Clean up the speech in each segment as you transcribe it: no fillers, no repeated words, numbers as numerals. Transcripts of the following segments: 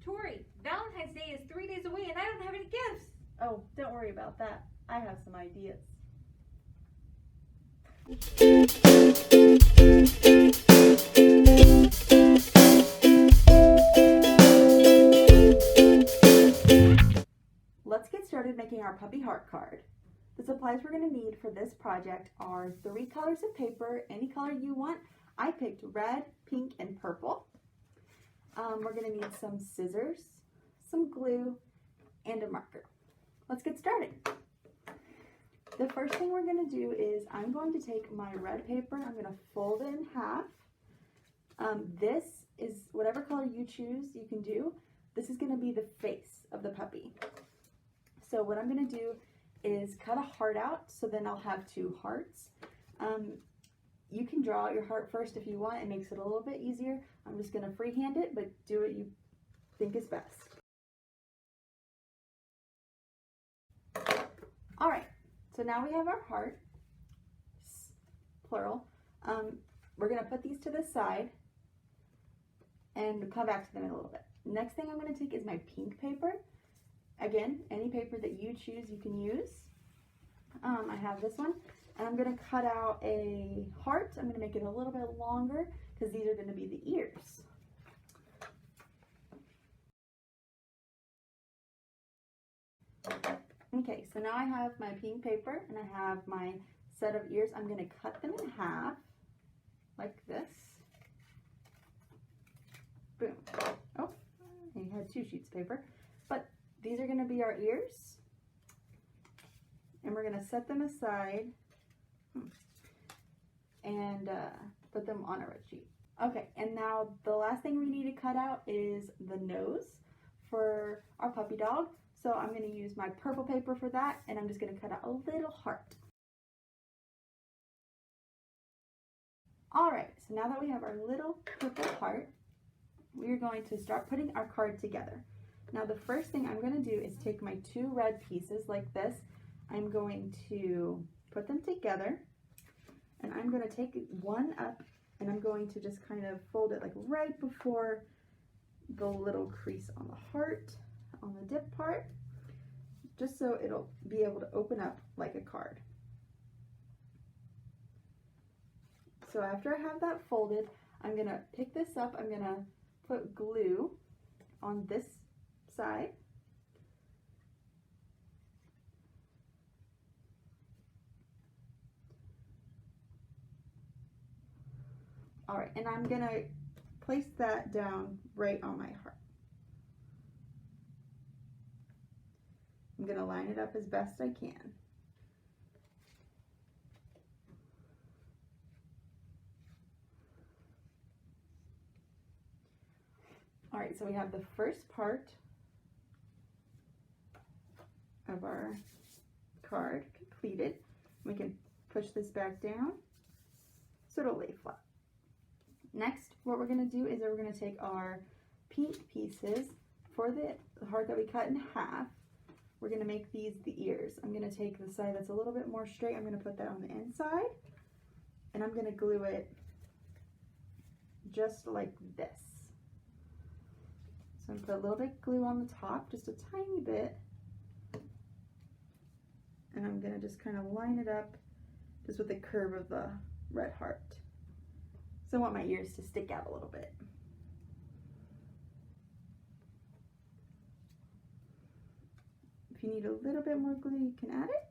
Tori, Valentine's Day is 3 days away and I don't have any gifts. Oh, don't worry about that. I have some ideas. Let's get started making our puppy heart card. The supplies we're going to need for this project are 3 colors of paper, any color you want. I picked red, pink, and purple. We're going to need some scissors, some glue, and a marker. Let's get started. The first thing we're going to do is I'm going to take my red paper, I'm going to fold it in half. This is whatever color you choose, you can do. This is going to be the face of the puppy. So what I'm going to do is cut a heart out, so then I'll have 2 hearts. You can draw out your heart first if you want. It makes it a little bit easier. I'm just going to freehand it, but do what you think is best. All right, so now we have our heart, plural. We're going to put these to the side and come back to them in a little bit. Next thing I'm going to take is my pink paper. Again, any paper that you choose you can use. I have this one, and I'm going to cut out a heart. I'm going to make it a little bit longer because these are going to be the ears. Okay, so now I have my pink paper and I have my set of ears. I'm going to cut them in half like this. Boom. Oh, I had 2 sheets of paper, but these are going to be our ears, and we're going to set them aside and put them on a red sheet. Okay, and now the last thing we need to cut out is the nose for our puppy dog. So I'm going to use my purple paper for that, and I'm just going to cut out a little heart. All right, so now that we have our little purple heart, we're going to start putting our card together. Now the first thing I'm going to do is take my 2 red pieces like this. I'm going to put them together, and I'm going to take one up, and I'm going to just kind of fold it like right before the little crease on the heart, on the dip part, just so it'll be able to open up like a card. So after I have that folded, I'm going to pick this up, I'm going to put glue on this side. All right, and I'm going to place that down right on my heart. I'm going to line it up as best I can. All right, so we have the first part of our card completed. We can push this back down so it'll lay flat. Next, what we're going to do is we're going to take our pink pieces for the heart that we cut in half. We're going to make these the ears. I'm going to take the side that's a little bit more straight. I'm going to put that on the inside, and I'm going to glue it just like this. So I'm going to put a little bit of glue on the top, just a tiny bit, and I'm going to just kind of line it up just with the curve of the red heart. So I want my ears to stick out a little bit. If you need a little bit more glue, you can add it.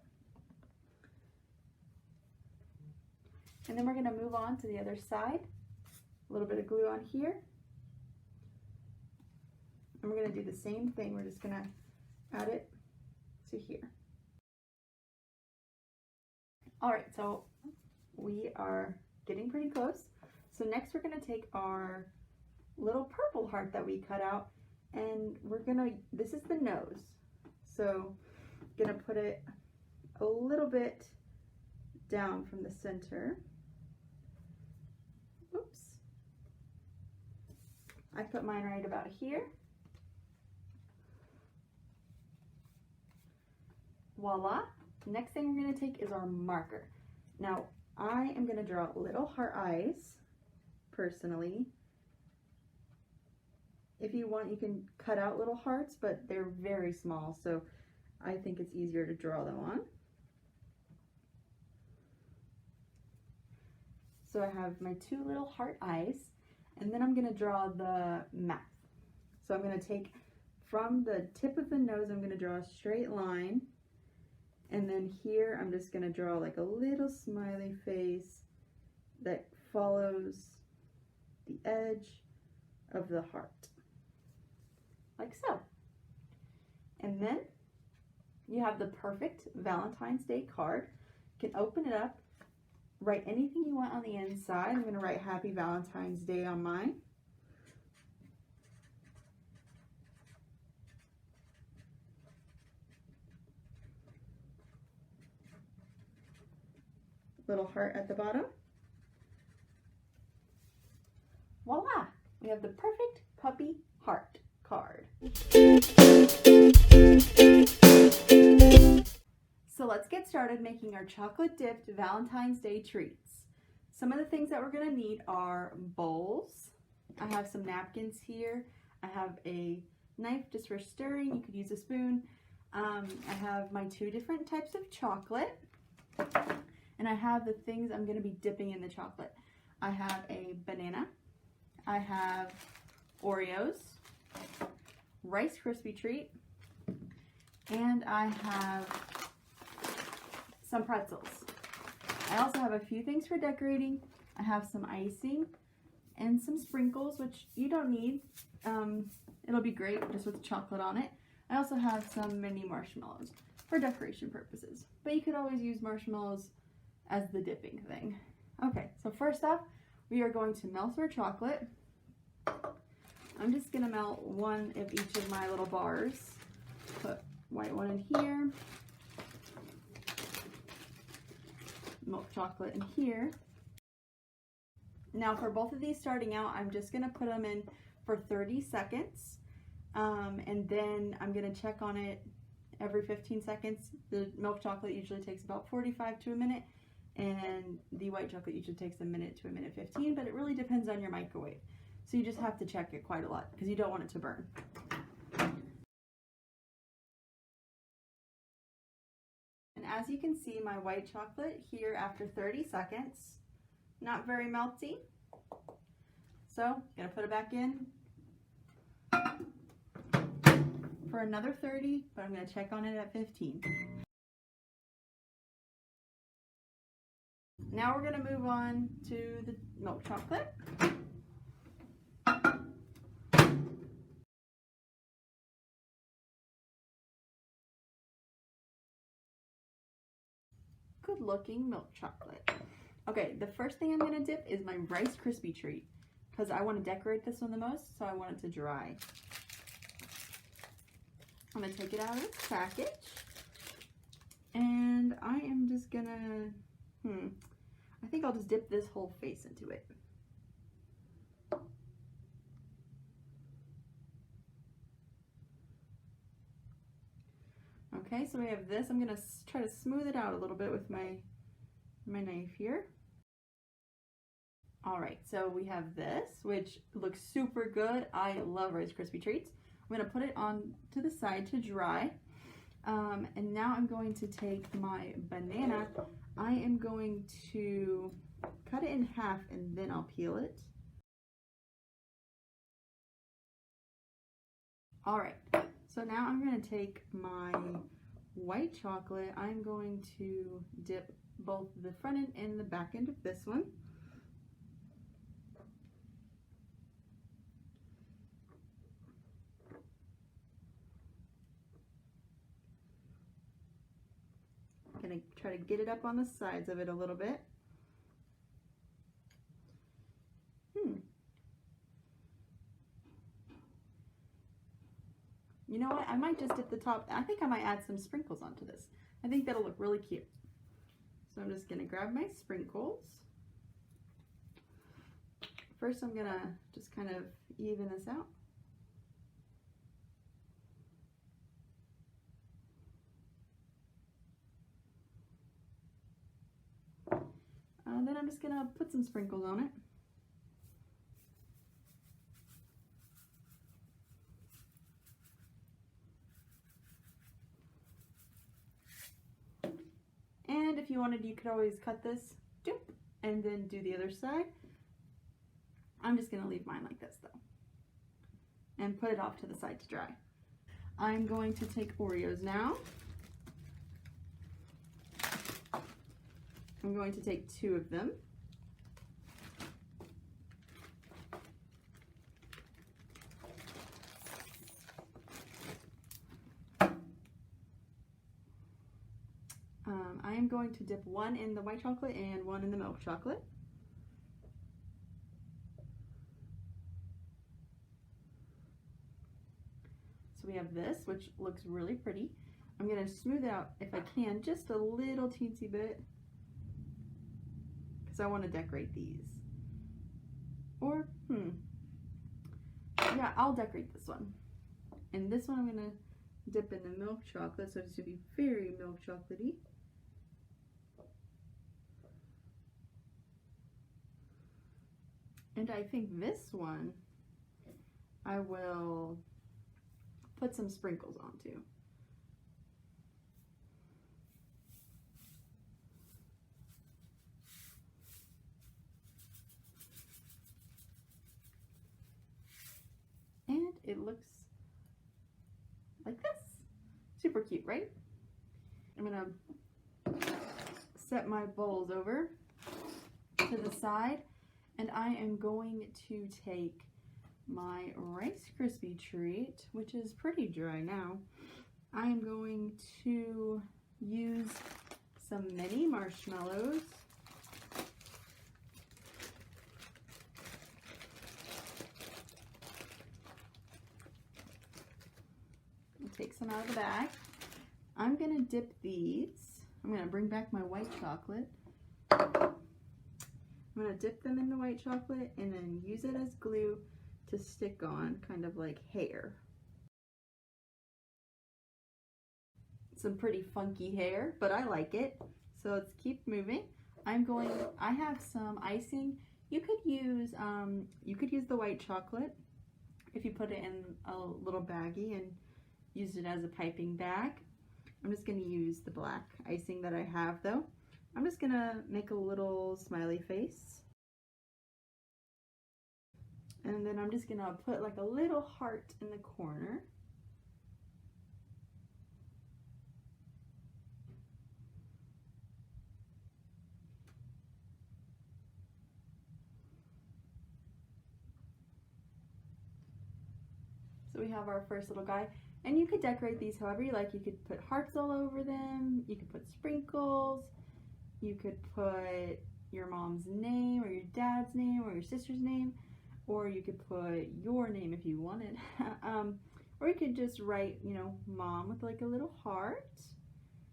And then we're going to move on to the other side. A little bit of glue on here. And we're going to do the same thing. We're just going to add it to here. All right, so we are getting pretty close. So next we're going to take our little purple heart that we cut out, and we're going to, this is the nose. So I'm going to put it a little bit down from the center. Oops. I put mine right about here. Voila. Next thing we're going to take is our marker. Now, I am going to draw little heart eyes, personally. If you want, you can cut out little hearts, but they're very small, so I think it's easier to draw them on. So I have my 2 little heart eyes, and then I'm going to draw the mouth. So I'm going to take from the tip of the nose, I'm going to draw a straight line, and then here I'm just going to draw like a little smiley face that follows the edge of the heart, like so. And then you have the perfect Valentine's Day card. You can open it up, write anything you want on the inside. I'm going to write Happy Valentine's Day on mine. Little heart at the bottom. Voila! We have the perfect puppy heart card. So let's get started making our chocolate dipped Valentine's Day treats. Some of the things that we're going to need are bowls. I have some napkins here. I have a knife just for stirring. You could use a spoon. I have my 2 different types of chocolate. And I have the things I'm going to be dipping in the chocolate. I have a banana. I have Oreos, Rice Krispie treat, and I have some pretzels. I also have a few things for decorating. I have some icing and some sprinkles, which you don't need. It'll be great just with chocolate on it. I also have some mini marshmallows for decoration purposes, but you could always use marshmallows as the dipping thing. Okay, so first off, we are going to melt our chocolate. I'm just gonna melt 1 of each of my little bars. Put white one in here, milk chocolate in here. Now for both of these starting out, I'm just gonna put them in for 30 seconds. And then I'm gonna check on it every 15 seconds. The milk chocolate usually takes about 45 to a minute, and the white chocolate usually takes a minute to a minute 15, but it really depends on your microwave. So you just have to check it quite a lot because you don't want it to burn. And as you can see, my white chocolate here after 30 seconds, not very melty. So, gonna put it back in for another 30, but I'm gonna check on it at 15. Now we're gonna move on to the milk chocolate. Good looking milk chocolate. Okay, the first thing I'm gonna dip is my Rice Krispie treat because I want to decorate this one the most, so I want it to dry. I'm gonna take it out of its package, and I am just gonna, I think I'll just dip this whole face into it. Okay, so we have this. I'm gonna try to smooth it out a little bit with my knife here. All right, so we have this, which looks super good. I love Rice Krispie treats. I'm gonna put it on to the side to dry. And now I'm going to take my banana. I am going to cut it in half and then I'll peel it. All right, so now I'm gonna take my white chocolate. I'm going to dip both the front end and the back end of this one. I'm gonna try to get it up on the sides of it a little bit. You know what? I might just dip the top. I think I might add some sprinkles onto this. I think that'll look really cute. So I'm just gonna grab my sprinkles. First, I'm gonna just kind of even this out. And then I'm just gonna put some sprinkles on it. you wanted, you could always cut this, doop, and then do the other side. I'm just gonna leave mine like this though, and put it off to the side to dry. I'm going to take Oreos now. I'm going to take 2 of them. I am going to dip 1 in the white chocolate and 1 in the milk chocolate. So we have this, which looks really pretty. I'm going to smooth it out, if I can, just a little teensy bit, because I want to decorate these. Or, yeah, I'll decorate this one. And this one I'm going to dip in the milk chocolate, so it's going to be very milk chocolatey. And I think this one I will put some sprinkles onto. And it looks like this. Super cute, right? I'm gonna set my bowls over to the side, and I am going to take my Rice Krispie treat, which is pretty dry now. I am going to use some mini marshmallows. Take some out of the bag. I'm gonna dip these. I'm gonna bring back my white chocolate. I'm gonna dip them in the white chocolate and then use it as glue to stick on, kind of like hair. Some pretty funky hair, but I like it. So let's keep moving. I have some icing. You could use the white chocolate if you put it in a little baggie and use it as a piping bag. I'm just going to use the black icing that I have though. I'm just going to make a little smiley face. And then I'm just going to put like a little heart in the corner. So we have our first little guy. And you could decorate these however you like. You could put hearts all over them. You could put sprinkles. You could put your mom's name or your dad's name or your sister's name. Or you could put your name if you wanted. Or you could just write, you know, mom with like a little heart.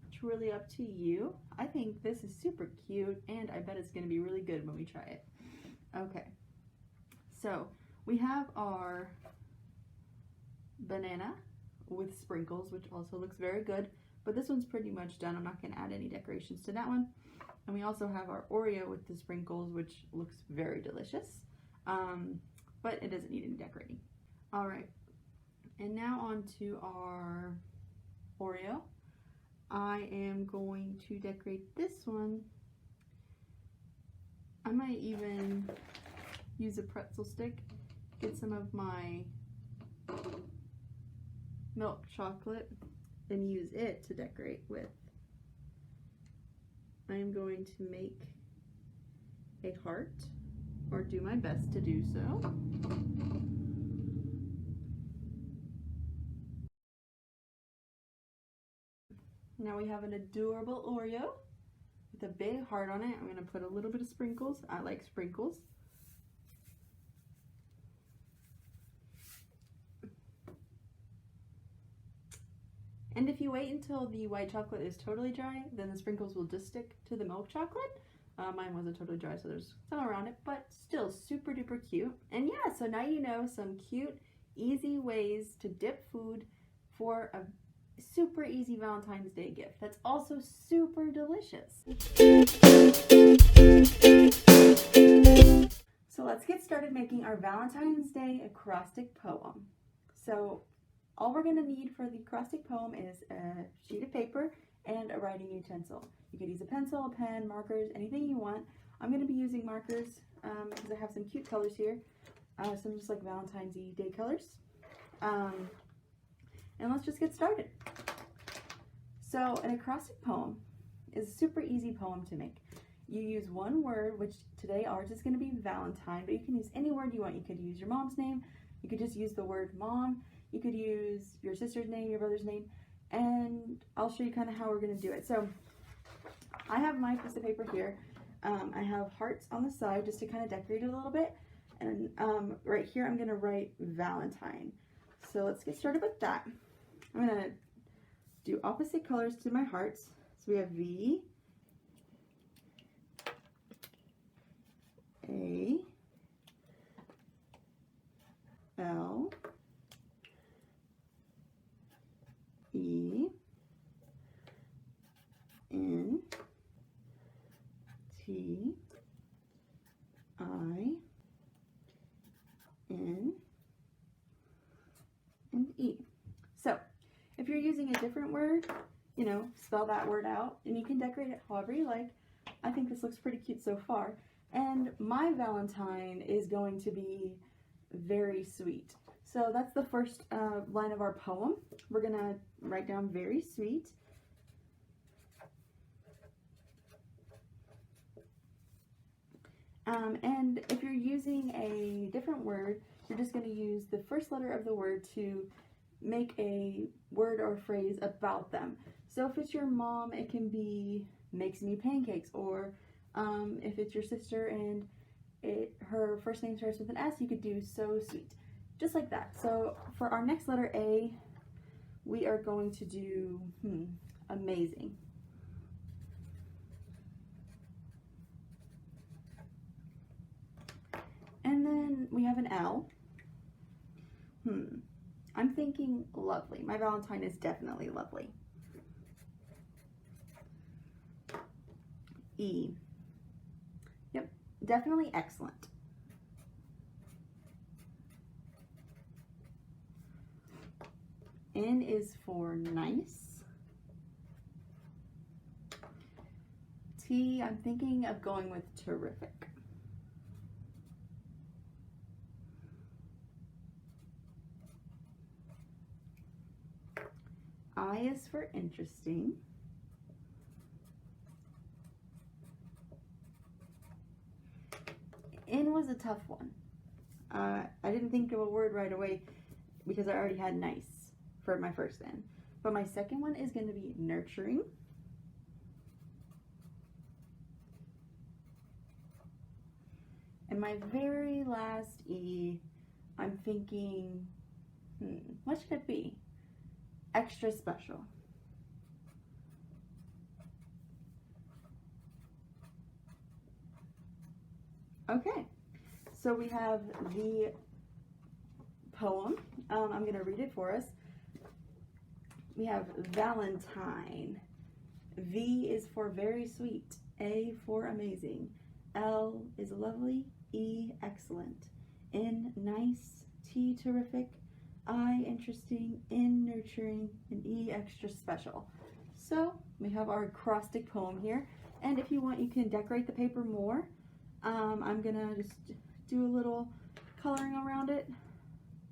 It's really up to you. I think this is super cute, and I bet it's going to be really good when we try it. Okay. So we have our banana with sprinkles, which also looks very good, but this one's pretty much done. I'm not going to add any decorations to that one. And we also have our Oreo with the sprinkles, which looks very delicious, but it doesn't need any decorating. All right, and now on to our Oreo. I am going to decorate this one. I might even use a pretzel stick, get some of my milk chocolate and use it to decorate with. I am going to make a heart, or do my best to do so. Now we have an adorable Oreo with a big heart on it. I'm going to put a little bit of sprinkles. I like sprinkles. And if you wait until the white chocolate is totally dry, then the sprinkles will just stick to the milk chocolate. Mine wasn't totally dry, so there's some around it, but still super duper cute. And yeah, so now you know some cute, easy ways to dip food for a super easy Valentine's Day gift that's also super delicious. So let's get started making our Valentine's Day acrostic poem. So all we're going to need for the acrostic poem is a sheet of paper and a writing utensil. You could use a pencil, a pen, markers, anything you want. I'm going to be using markers because I have some cute colors here. Some just like Valentine's Day colors. And let's just get started. So an acrostic poem is a super easy poem to make. You use one word, which today ours is going to be Valentine, but you can use any word you want. You could use your mom's name. You could just use the word mom. You could use your sister's name, your brother's name, and I'll show you kind of how we're going to do it. So I have my piece of paper here. I have hearts on the side just to kind of decorate it a little bit. And right here I'm going to write Valentine. So let's get started with that. I'm going to do opposite colors to my hearts. So we have V, A, L, E, N, T, I, N, and E. So if you're using a different word, you know, spell that word out, and you can decorate it however you like. I think this looks pretty cute so far. And my Valentine is going to be very sweet. So that's the first line of our poem. We're going to write down very sweet. And if you're using a different word, you're just going to use the first letter of the word to make a word or phrase about them. So if it's your mom, it can be makes me pancakes, or if it's your sister and her first name starts with an S, you could do so sweet, just like that. So for our next letter A, we are going to do amazing. And then we have an L. I'm thinking lovely. My Valentine is definitely lovely. E. Yep, definitely excellent. N is for nice. T, I'm thinking of going with terrific. I is for interesting. N was a tough one. I didn't think of a word right away because I already had nice for my first N. But my second one is going to be nurturing. And my very last E, I'm thinking, what should it be? Extra special. Okay, so we have the poem. I'm going to read it for us. We have Valentine. V is for very sweet. A for amazing. L is lovely. E excellent. N nice. T terrific. I interesting. N nurturing. And E extra special. So we have our acrostic poem here. And if you want, you can decorate the paper more. I'm gonna just do a little coloring around it.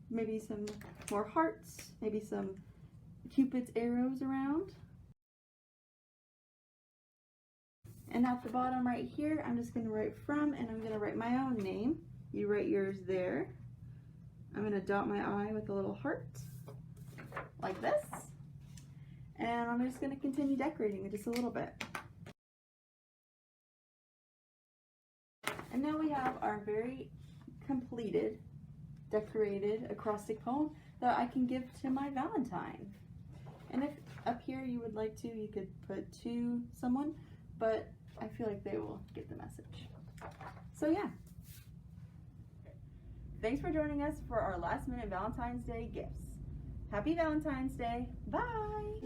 Maybe some more hearts. Maybe some Cupid's arrows around. And at the bottom right here, I'm just going to write from, and I'm going to write my own name. You write yours there. I'm going to dot my I with a little heart, like this. And I'm just going to continue decorating it just a little bit. And now we have our very completed, decorated acrostic poem that I can give to my Valentine. And if up here you would like to, you could put to someone, but I feel like they will get the message. So yeah. Thanks for joining us for our last minute Valentine's Day gifts. Happy Valentine's Day. Bye.